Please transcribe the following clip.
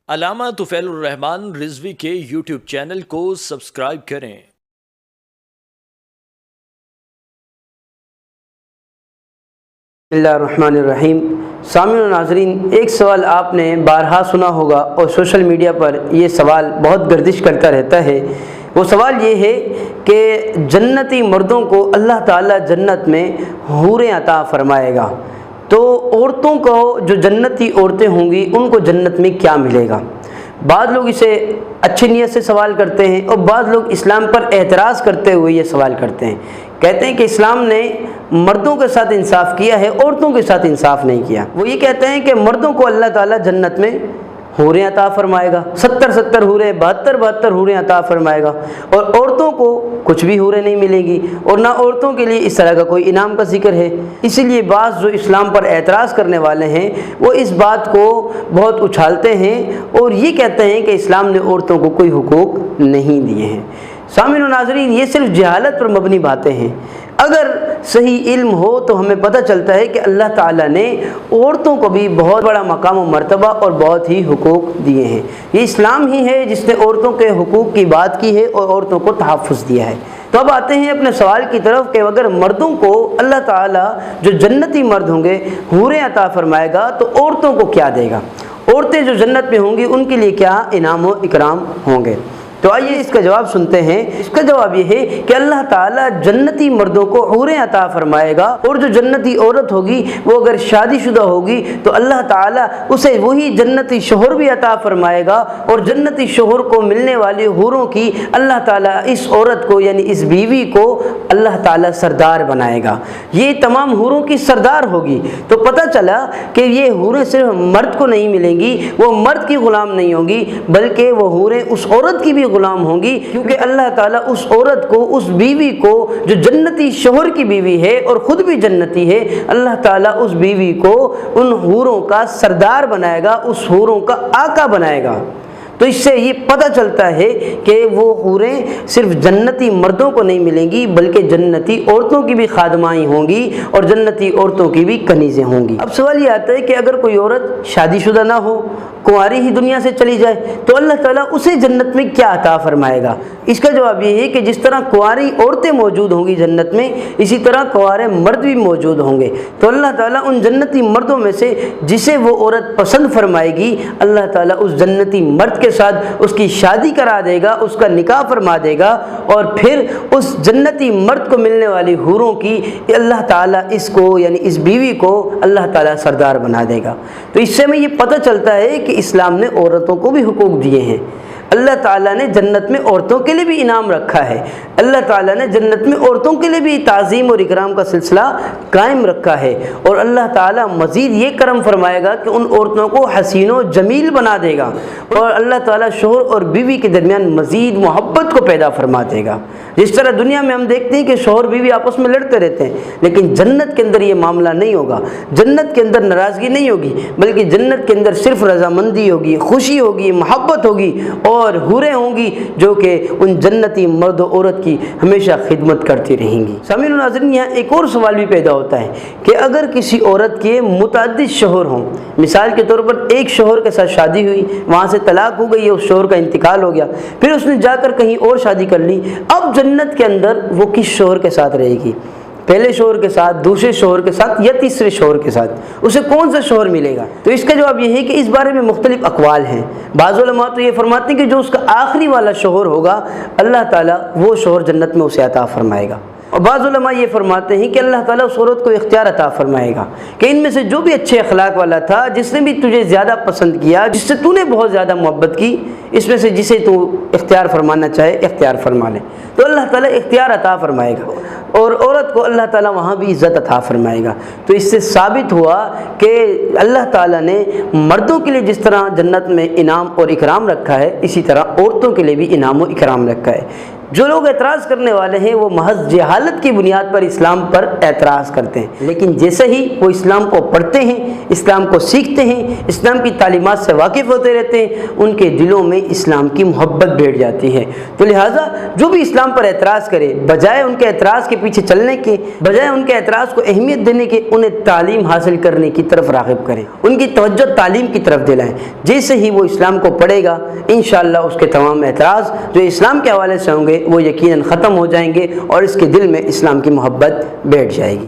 علامہ طفیل الرحمان رضوی کے YouTube channel کو subscribe کریں۔ بسم اللہ الرحمن الرحیم۔ سامعین و ناظرین، ایک سوال آپ نے بارہا سنا ہوگا اور سوشل میڈیا پر یہ سوال بہت گردش کرتا رہتا ہے۔ وہ سوال یہ ہے کہ جنتی مردوں کو اللہ تعالیٰ جنت میں حوریں عطا فرمائے گا، تو عورتوں کو جو جنتی عورتیں ہوں گی ان کو جنت میں کیا ملے گا؟ بعض لوگ اسے اچھی نیت سے سوال کرتے ہیں اور بعض لوگ اسلام پر اعتراض کرتے ہوئے یہ سوال کرتے ہیں، کہتے ہیں کہ اسلام نے مردوں کے ساتھ انصاف کیا ہے، عورتوں کے ساتھ انصاف نہیں کیا۔ وہ یہ کہتے ہیں کہ مردوں کو اللہ تعالیٰ جنت میں حوریں عطا فرمائے گا، 70 حوریں، 72 حوریں عطا فرمائے گا، اور عورتوں کو کچھ بھی حوریں نہیں ملیں گی، اور نہ عورتوں کے لیے اس طرح کا کوئی انعام کا ذکر ہے۔ اسی لیے بعض جو اسلام پر اعتراض کرنے والے ہیں وہ اس بات کو بہت اچھالتے ہیں اور یہ کہتے ہیں کہ اسلام نے عورتوں کو کوئی حقوق نہیں دیے ہیں۔ سامعین و ناظرین، یہ صرف جہالت پر مبنی باتیں ہیں۔ اگر صحیح علم ہو تو ہمیں پتہ چلتا ہے کہ اللہ تعالیٰ نے عورتوں کو بھی بہت بڑا مقام و مرتبہ اور بہت ہی حقوق دیے ہیں۔ یہ اسلام ہی ہے جس نے عورتوں کے حقوق کی بات کی ہے اور عورتوں کو تحفظ دیا ہے۔ تو اب آتے ہیں اپنے سوال کی طرف کہ اگر مردوں کو اللہ تعالیٰ جو جنتی مرد ہوں گے حوریں عطا فرمائے گا تو عورتوں کو کیا دے گا؟ عورتیں جو جنت میں ہوں گی ان کے لیے کیا انعام و اکرام ہوں گے؟ تو آئیے اس کا جواب سنتے ہیں۔ اس کا جواب یہ ہے کہ اللہ تعالیٰ جنتی مردوں کو حوریں عطا فرمائے گا، اور جو جنتی عورت ہوگی وہ اگر شادی شدہ ہوگی تو اللہ تعالیٰ اسے وہی جنتی شوہر بھی عطا فرمائے گا، اور جنتی شوہر کو ملنے والی حوروں کی اللہ تعالیٰ اس عورت کو یعنی اس بیوی کو اللہ تعالیٰ سردار بنائے گا۔ یہ تمام حوروں کی سردار ہوگی۔ تو پتہ چلا کہ یہ حوریں صرف مرد کو نہیں ملیں گی، وہ مرد کی غلام نہیں ہوں گی بلکہ وہ حوریں اس عورت کی بھی غلام ہوں گی، کیونکہ اللہ تعالیٰ اس عورت کو، اس بیوی کو جو جنتی شوہر کی بیوی ہے اور خود بھی جنتی ہے، اللہ تعالیٰ اس بیوی کو ان حوروں کا سردار بنائے گا، اس حوروں کا آقا بنائے گا۔ تو اس سے یہ پتہ چلتا ہے کہ وہ حوریں صرف جنتی مردوں کو نہیں ملیں گی بلکہ جنتی عورتوں کی بھی خادمائیں ہوں گی اور جنتی عورتوں کی بھی کنیزیں ہوں گی۔ اب سوال یہ آتا ہے کہ اگر کوئی عورت شادی شدہ نہ ہو، کنواری ہی دنیا سے چلی جائے، تو اللہ تعالیٰ اسے جنت میں کیا عطا فرمائے گا؟ اس کا جواب یہ ہے کہ جس طرح کنواری عورتیں موجود ہوں گی جنت میں، اسی طرح کنوارے مرد بھی موجود ہوں گے۔ تو اللہ تعالیٰ ان جنتی مردوں میں سے جسے وہ عورت پسند فرمائے گی، اللہ تعالیٰ اس جنتی مرد کے ساتھ اس کی شادی کرا دے گا، اس کا نکاح فرما دے گا، اور پھر اس جنتی مرد کو ملنے والی حوروں کی اللہ تعالیٰ اس کو یعنی اس بیوی کو اللہ تعالیٰ سردار بنا دے گا۔ تو اس سے ہمیں یہ پتہ چلتا ہے کہ اسلام نے عورتوں کو بھی حقوق دیے ہیں۔ اللہ تعالیٰ نے جنت میں عورتوں کے لیے بھی انعام رکھا ہے۔ اللہ تعالیٰ نے جنت میں عورتوں کے لیے بھی تعظیم اور اکرام کا سلسلہ قائم رکھا ہے، اور اللہ تعالیٰ مزید یہ کرم فرمائے گا کہ ان عورتوں کو حسین و جمیل بنا دے گا، اور اللہ تعالیٰ شوہر اور بیوی کے درمیان مزید محبت کو پیدا فرما دے گا۔ جس طرح دنیا میں ہم دیکھتے ہیں کہ شوہر بیوی آپس میں لڑتے رہتے ہیں، لیکن جنت کے اندر یہ معاملہ نہیں ہوگا۔ جنت کے اندر ناراضگی نہیں ہوگی بلکہ جنت کے اندر صرف رضامندی ہوگی، خوشی ہوگی، محبت ہوگی، اور حوریں ہوں گی جو کہ ان جنتی مرد و عورت کی ہمیشہ خدمت کرتی رہیں گی۔ سامعین و ناظرین، یہاں ایک اور سوال بھی پیدا ہوتا ہے کہ اگر کسی عورت کے متعدد شوہر ہوں، مثال کے طور پر ایک شوہر کے ساتھ شادی ہوئی، وہاں سے طلاق ہو گئی، اس شوہر کا انتقال ہو گیا، پھر اس نے جا کر کہیں اور شادی کر لی، اب جنت کے اندر وہ کس شوہر کے ساتھ رہے گی؟ پہلے شوہر کے ساتھ، دوسرے شوہر کے ساتھ، یا تیسرے شوہر کے ساتھ؟ اسے کون سا شوہر ملے گا؟ تو اس کا جواب یہ ہے کہ اس بارے میں مختلف اقوال ہیں۔ بعض علماء تو یہ فرماتے ہیں کہ جو اس کا آخری والا شوہر ہوگا اللہ تعالیٰ وہ شوہر جنت میں اسے عطا فرمائے گا، اور بعض علماء یہ فرماتے ہیں کہ اللہ تعالیٰ اس عورت کو اختیار عطا فرمائے گا کہ ان میں سے جو بھی اچھے اخلاق والا تھا، جس نے بھی تجھے زیادہ پسند کیا، جس سے تو نے بہت زیادہ محبت کی، اس میں سے جسے تو اختیار فرمانا چاہے اختیار فرما لے، تو اللہ تعالیٰ اختیار عطا فرمائے گا، اور عورت کو اللہ تعالیٰ وہاں بھی عزت عطا فرمائے گا۔ تو اس سے ثابت ہوا کہ اللہ تعالیٰ نے مردوں کے لیے جس طرح جنت میں انعام اور اکرام رکھا ہے، اسی طرح عورتوں کے لیے بھی انعام و اکرام رکھا ہے۔ جو لوگ اعتراض کرنے والے ہیں وہ محض جہالت کی بنیاد پر اسلام پر اعتراض کرتے ہیں، لیکن جیسے ہی وہ اسلام کو پڑھتے ہیں، اسلام کو سیکھتے ہیں، اسلام کی تعلیمات سے واقف ہوتے رہتے ہیں، ان کے دلوں میں اسلام کی محبت بیٹھ جاتی ہے۔ تو لہٰذا جو بھی اسلام پر اعتراض کرے، بجائے ان کے اعتراض کے پیچھے چلنے کے، بجائے ان کے اعتراض کو اہمیت دینے کے، انہیں تعلیم حاصل کرنے کی طرف راغب کریں، ان کی توجہ تعلیم کی طرف دلائیں۔ جیسے ہی وہ اسلام کو پڑھے گا، انشاءاللہ اس کے تمام اعتراض جو اسلام کے حوالے سے ہوں گے وہ یقیناً ختم ہو جائیں گے اور اس کے دل میں اسلام کی محبت بیٹھ جائے گی۔